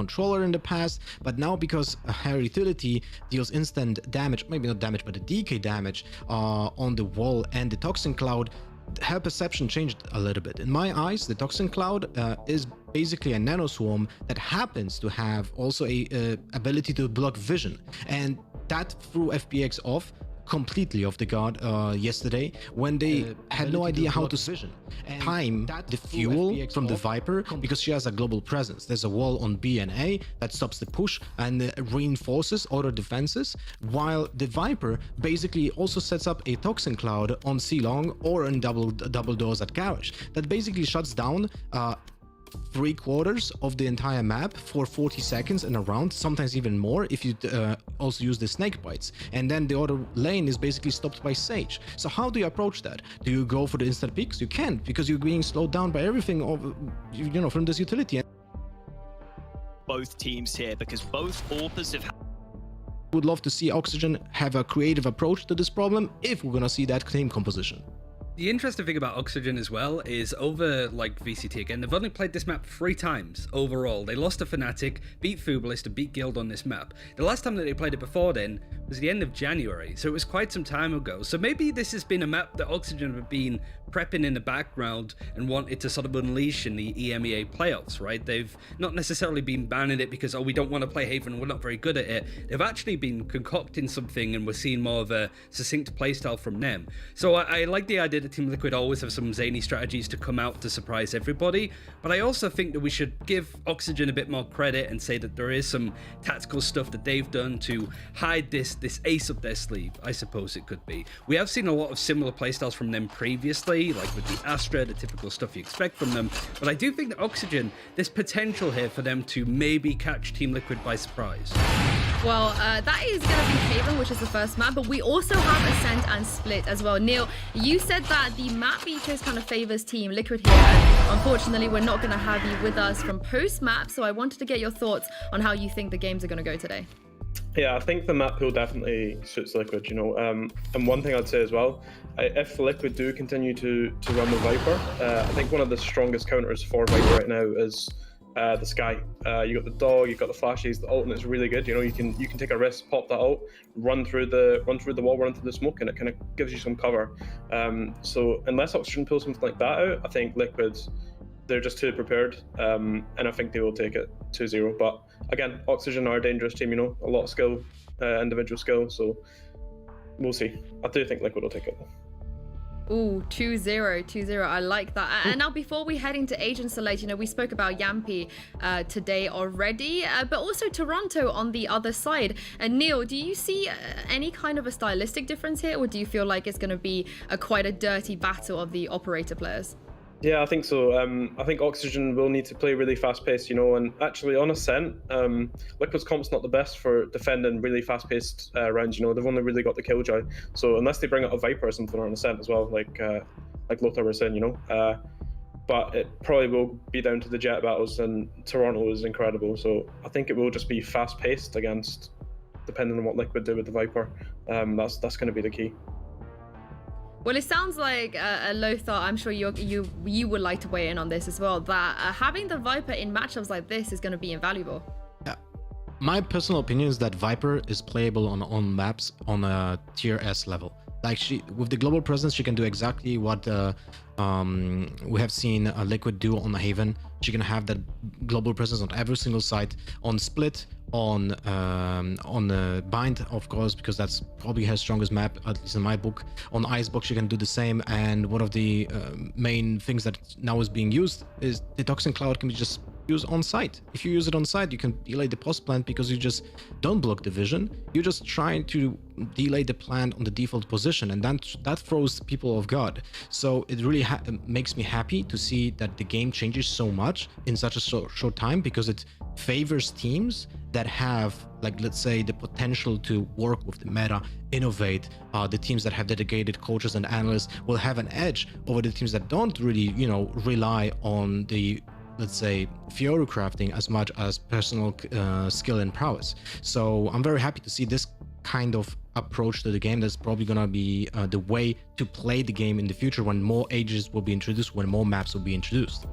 controller in the past, but now because a higher utility deals instant damage, maybe not damage, but a decay damage on the wall and the Toxin Cloud, her perception changed a little bit. In my eyes, the Toxin Cloud is basically a nano swarm that happens to have also a ability to block vision, and that threw FPX off completely off the guard yesterday when they had no idea how to time the fuel from the Viper, because she has a global presence. There's a wall on B and A that stops the push and reinforces auto defenses, while the Viper basically also sets up a Toxin Cloud on C long or in double doors at Garage that basically shuts down 3/4 of the entire map for 40 seconds in a round, sometimes even more if you also use the snake bites, and then the other lane is basically stopped by Sage. So how do you approach that? Do you go for the instant peaks? You can't, because you're being slowed down by everything from this utility. Both teams here, because both AWPers have Would love to see Oxygen have a creative approach to this problem if we're gonna see that team composition. The interesting thing about Oxygen as well is over like VCT again, they've only played this map 3 times overall. They lost to Fnatic, beat Fubalist, and beat Guild on this map. The last time that they played it before then was the end of January, so it was quite some time ago. So maybe this has been a map that Oxygen have been prepping in the background and wanted to sort of unleash in the EMEA playoffs, right? They've not necessarily been banning it because, oh, we don't want to play Haven, we're not very good at it. They've actually been concocting something, and we're seeing more of a succinct playstyle from them. So I like the idea that Team Liquid always have some zany strategies to come out to surprise everybody, but I also think that we should give Oxygen a bit more credit and say that there is some tactical stuff that they've done to hide this ace up their sleeve, I suppose it could be. We have seen a lot of similar playstyles from them previously, like with the Astra, the typical stuff you expect from them, but I do think that Oxygen, there's potential here for them to maybe catch Team Liquid by surprise. Well, that is going to be Haven, which is the first map, but we also have Ascent and Split as well. Neil, you said that the map you chose kind of favors Team Liquid here. Unfortunately, we're not going to have you with us from post-map, so I wanted to get your thoughts on how you think the games are going to go today. Yeah, I think the map pool definitely suits Liquid, and one thing I'd say as well, if Liquid do continue to run the Viper, I think one of the strongest counters for Viper right now is the Sky. You got the dog, you've got the flashes, the ult, and it's really good. You can take a risk, pop that ult, run through the wall, run through the smoke, and it kind of gives you some cover. So unless Oxygen pulls something like that out, I think Liquid, they're just too prepared, and I think they will take it 2-0. But again, Oxygen are a dangerous team, a lot of skill, individual skill, so we'll see. I do think Liquid will take it. Ooh, 2-0. I like that. And now before we head into Agent Select, we spoke about Yampi today already, but also Toronto on the other side. And Neil, do you see any kind of a stylistic difference here, or do you feel like it's going to be quite a dirty battle of the operator players? Yeah, I think so. I think Oxygen will need to play really fast-paced, and actually on Ascent, Liquid's comp's not the best for defending really fast-paced rounds. They've only really got the Killjoy, so unless they bring out a Viper or something on Ascent as well, like Lothar was saying, but it probably will be down to the jet battles, and Toronto is incredible, so I think it will just be fast-paced against, depending on what Liquid do with the Viper. That's going to be the key. Well, it sounds like Lothar, I'm sure you would like to weigh in on this as well, that having the Viper in matchups like this is going to be invaluable. Yeah. My personal opinion is that Viper is playable on maps on a tier S level. Like with the global presence, she can do exactly what we have seen Liquid do on the Haven. She can have that global presence on every single site, on Split, on the Bind, of course, because that's probably her strongest map, at least in my book. On Icebox, she can do the same, and one of the main things that now is being used is the Toxin Cloud can be just used on site. If you use it on site, you can delay the post plant because you just don't block the vision. You're just trying to delay the plant on the default position, and then that throws people off guard. So it really makes me happy to see that the game changes so much in such a short time, because it favors teams that have, like, let's say, the potential to work with the meta, innovate. The teams that have dedicated coaches and analysts will have an edge over the teams that don't really, rely on the, let's say, Fiora crafting as much as personal skill and prowess. So I'm very happy to see this kind of approach to the game. That's probably gonna be the way to play the game in the future, when more ages will be introduced, when more maps will be introduced.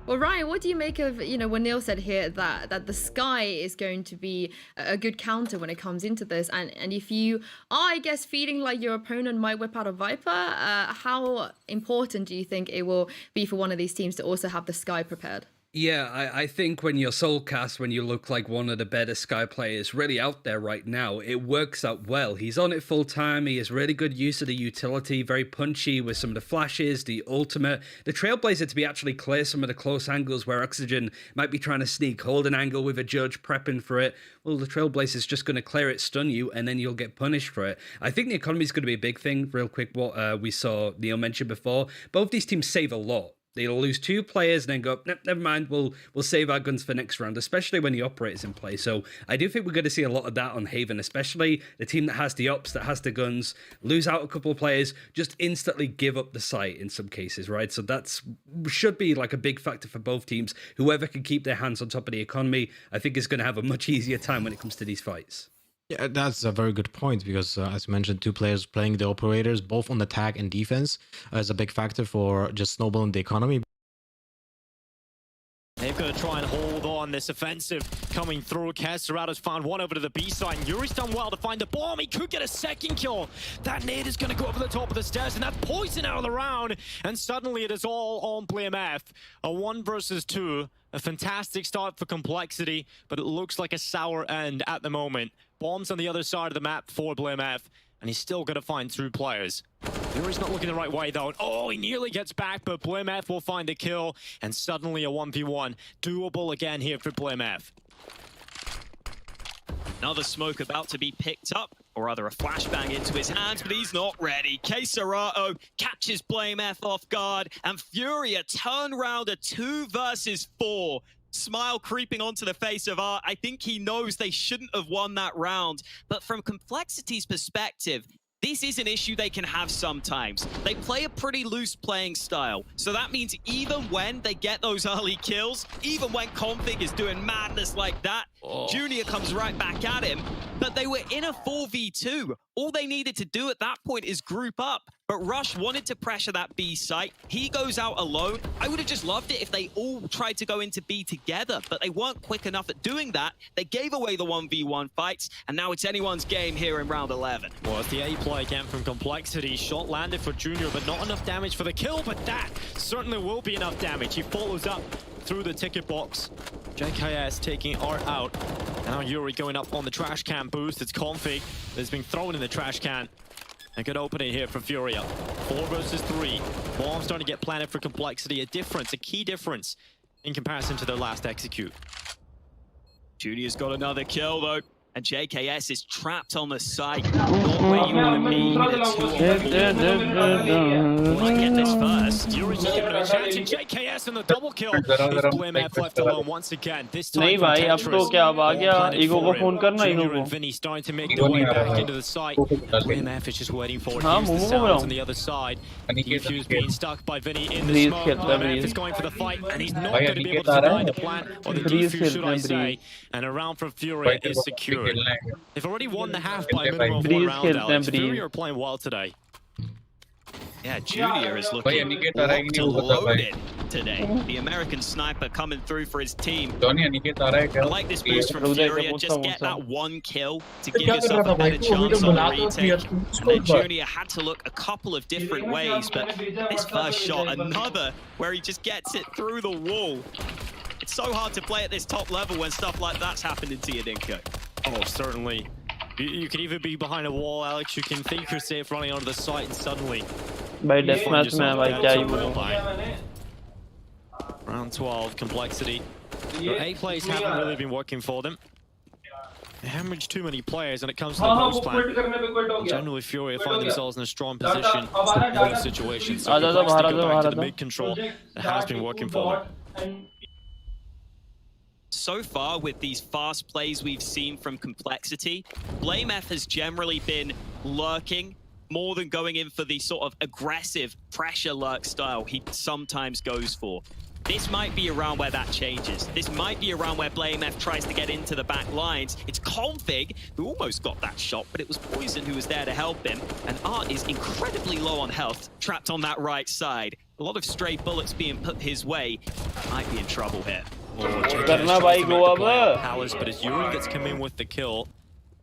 Well, Ryan, what do you make of, when Neil said here that the Sky is going to be a good counter when it comes into this, and if you are, I guess, feeling like your opponent might whip out a Viper, how important do you think it will be for one of these teams to also have the Sky prepared? Yeah, I think when you're Soulcast, when you look like one of the better Sky players really out there right now, it works out well. He's on it full time. He has really good use of the utility, very punchy with some of the flashes, the ultimate. The Trailblazer to be actually clear some of the close angles where Oxygen might be trying to sneak, hold an angle with a judge, prepping for it. Well, the Trailblazer's just going to clear it, stun you, and then you'll get punished for it. I think the economy is going to be a big thing. Real quick, what we saw Neil mention before. Both these teams save a lot. They'll lose 2 players and then go, nope, never mind, we'll save our guns for next round, especially when the operator's in play. So I do think we're going to see a lot of that on Haven, especially the team that has the ops, that has the guns, lose out a couple of players, just instantly give up the site in some cases, right? So that's should be like a big factor for both teams. Whoever can keep their hands on top of the economy, I think is going to have a much easier time when it comes to these fights. Yeah, that's a very good point because, as you mentioned, 2 players playing the operators, both on attack and defense, is a big factor for just snowballing the economy. They're going to try and hold on. This offensive coming through. Kesserato's found one over to the B side. And Yuri's done well to find the bomb. He could get a second kill. That nade is going to go over the top of the stairs, and that's poison out of the round. And suddenly it is all on BlameF. A 1 versus 2. A fantastic start for Complexity, but it looks like a sour end at the moment. Bombs on the other side of the map for BlameF, and he's still going to find 2 players. Yuri's not looking the right way, though. Oh, he nearly gets back, but BlameF will find the kill, and suddenly a 1v1. Doable again here for BlameF. Another smoke about to be picked up, or rather a flashbang into his hands, but he's not ready. Keserato catches BlameF off guard, and Furia turn round a 2 versus 4. Smile creeping onto the face of Art. I think he knows they shouldn't have won that round, but from Complexity's perspective, this is an issue they can have sometimes. They play a pretty loose playing style, so that means even when they get those early kills, even when Config is doing madness like that, Junior comes right back at him, but they were in a 4v2. All they needed to do at that point is group up, but Rush wanted to pressure that B site. He goes out alone. I would have just loved it if they all tried to go into B together, but they weren't quick enough at doing that. They gave away the 1v1 fights, and now it's anyone's game here in round 11. Well, it's the A play again from Complexity. Shot landed for Junior, but not enough damage for the kill, but that certainly will be enough damage. He follows up through the ticket box. JKS taking Art out. Now Yuri going up on the trash can boost. It's Config that's being thrown in the trash can. A good opening here for Furia. 4 versus 3. Bomb starting to get planted for Complexity. A difference, a key difference in comparison to their last execute. Junior's got another kill though, and JKS is trapped on the site. Not where you want to be. Might get this first. Yuri's just giving him a chance, and JKS and the double kill. BlameF left alone once again. This time नहीं भाई अब तो क्या अब आ गया ego को phone करना ego Junior को and Vinny starting to make their way back into the site. BlameF is just waiting for it. हाँ Here's the मोमो को sounds बुलाऊं on the other side. Defuse being stuck by Vinny in the Breeze smoke. खेलता है BlameF Breeze is going for the fight, and he's not going to be able to deny the plant, or the Breeze defuse, should खेलते I हैं say. Breeze And a round from Furia is secured. They've already won the half by a minimum of 1 Breeze round, खेलते हैं Alex. Breeze Furia are playing well today. Yeah, Junior is looking locked and loaded today. The American sniper coming through for his team. I like this boost from Furia. Just get that 1 kill to give yourself a better chance on the retake. And then Junior had to look a couple of different ways, but this first shot, another where he just gets it through the wall. It's so hard to play at this top level when stuff like that's happening to you, Dinko. Oh, certainly. You can even be behind a wall, Alex. You can think you're safe running onto the site, and suddenly भाई you death find match में yourself भाई down क्या to he a बोलूं wall. Round 12, Complexity. Their A plays haven't really been working for them. They haven't reached too many players when it comes to the post plan. Generally, Furia find themselves in a strong position in those situations. So Complexity go back to the mid control. It has been working for them. So far, with these fast plays we've seen from Complexity, BlameF has generally been lurking more than going in for the sort of aggressive pressure lurk style he sometimes goes for. This might be a round where that changes. This might be a round where BlameF tries to get into the back lines. It's Config who almost got that shot, but it was Poison who was there to help him. And Art is incredibly low on health, trapped on that right side. A lot of stray bullets being put his way. Might be in trouble here. करना भाई go अब. Palace, but it's Yuri that's come in with the kill.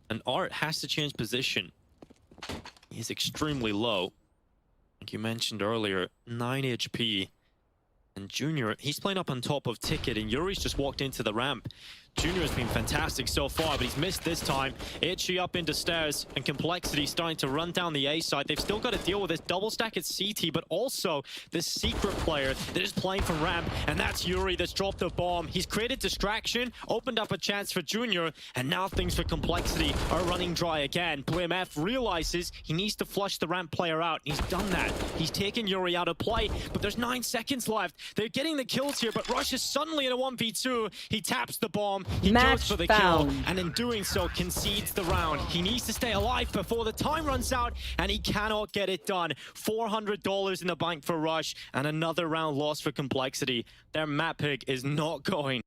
And Art has to change position. He's extremely low. Like you mentioned earlier, 9 HP. And Junior, he's playing up on top of Ticket, and Yuri's just walked into the ramp. Junior has been fantastic so far, but he's missed this time. Itchy up into stairs, and Complexity starting to run down the A side. They've still got to deal with this double stack at CT, but also this secret player that is playing from ramp, and that's Yuri that's dropped a bomb. He's created distraction, opened up a chance for Junior, and now things for Complexity are running dry again. BlameF realizes he needs to flush the ramp player out, and he's done that. He's taken Yuri out of play, but there's 9 seconds left. They're getting the kills here, but Rush is suddenly in a 1v2. He taps the bomb. He goes for the kill, and in doing so, concedes the round. He needs to stay alive before the time runs out, and he cannot get it done. $400 in the bank for Rush, and another round lost for Complexity. Their map pick is not going.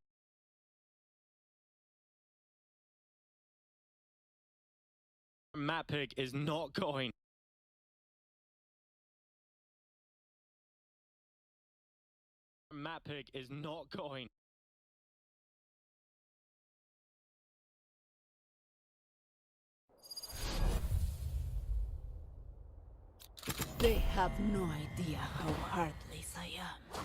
Map pick is not going. Map pick is not going. They have no idea how heartless I am.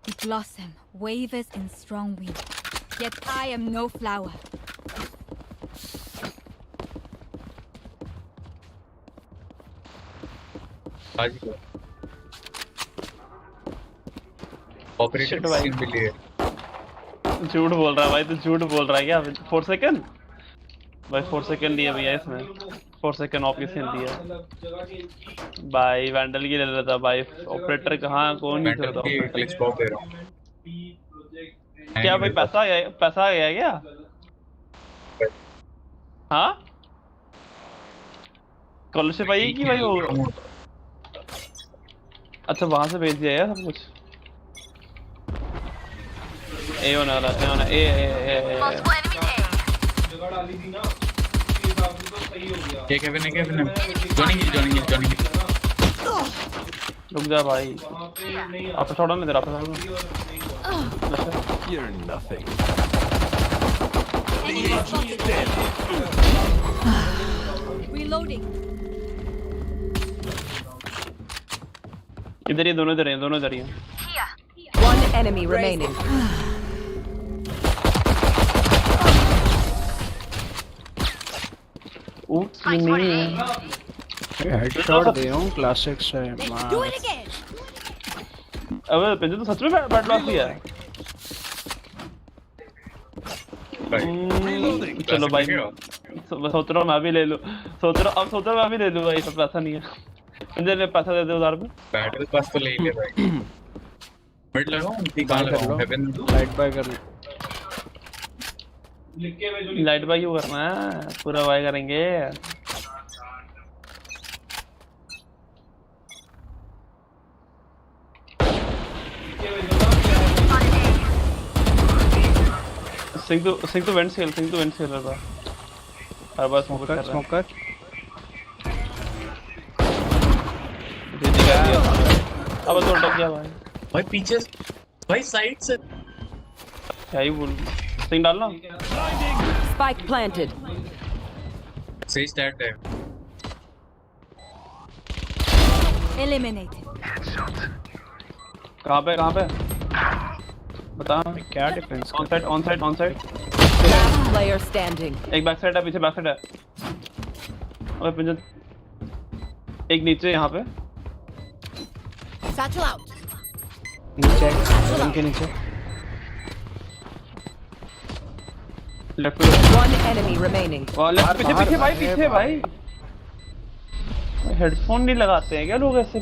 The blossom wavers in strong wind, yet I am no flower. Shit भाई झूठ बोल रहा है भाई, तो झूठ बोल रहा है क्या? 4 सेकंड भाई, 4 सेकंड दिया भैया इसमें, 4 सेकंड ऑफ किसने दिया भाई? वैंडल की ले रहा था भाई, ऑपरेटर कहाँ, कौन नहीं था? क्या भाई पैसा आ गया क्या? हाँ स्कॉलरशिप आई कि भाई वो? अच्छा वहां से भेज दिया यार सब कुछ। ए होना ए ये केविन है जॉइनिंग रुक जा भाई, आप छोड़ो ना इधर, आप You're nothing. Reloading. इधर ही दोनों इधर हैं। One enemy remaining. हेडशॉट दे रहा हूँ, क्लासिक से मार। अबे पिंजू तो सच में बैट लॉस दिया है। चलो भाई, सोच रहा हूँ मैं भी ले लूँ, सोच रहा हूँ मैं भी ले लूँ भाई, तो पैसा नहीं है। पिंजू ने पैसा दे दे उधार में। बैट के पास तो ले ही ले भाई। मिड लगाओ, उनकी कहाँ लगाओ? हेवन लाइट बाय कर लो। लाइट बाय क्यों करना है? पूरा बाय करेंगे। सिंह तो वेंट खेल रहा था। हर बार स्मोकर। अब तो उल्टा किया भाई। भाई पीछे भाई साइड से क्या ही बोल सिंग डालना। Spike planted. सही स्टैट है। Eliminated. कहाँ पे बता क्या defence on side Last player standing. एक बैक साइड है पीछे बैक साइड है। अबे पिंजर एक नीचे यहाँ पे Satchel out. नीचे इनके नीचे left One enemy remaining. Left पीछे भाई हेडफोन नहीं लगाते हैं क्या लोग ऐसे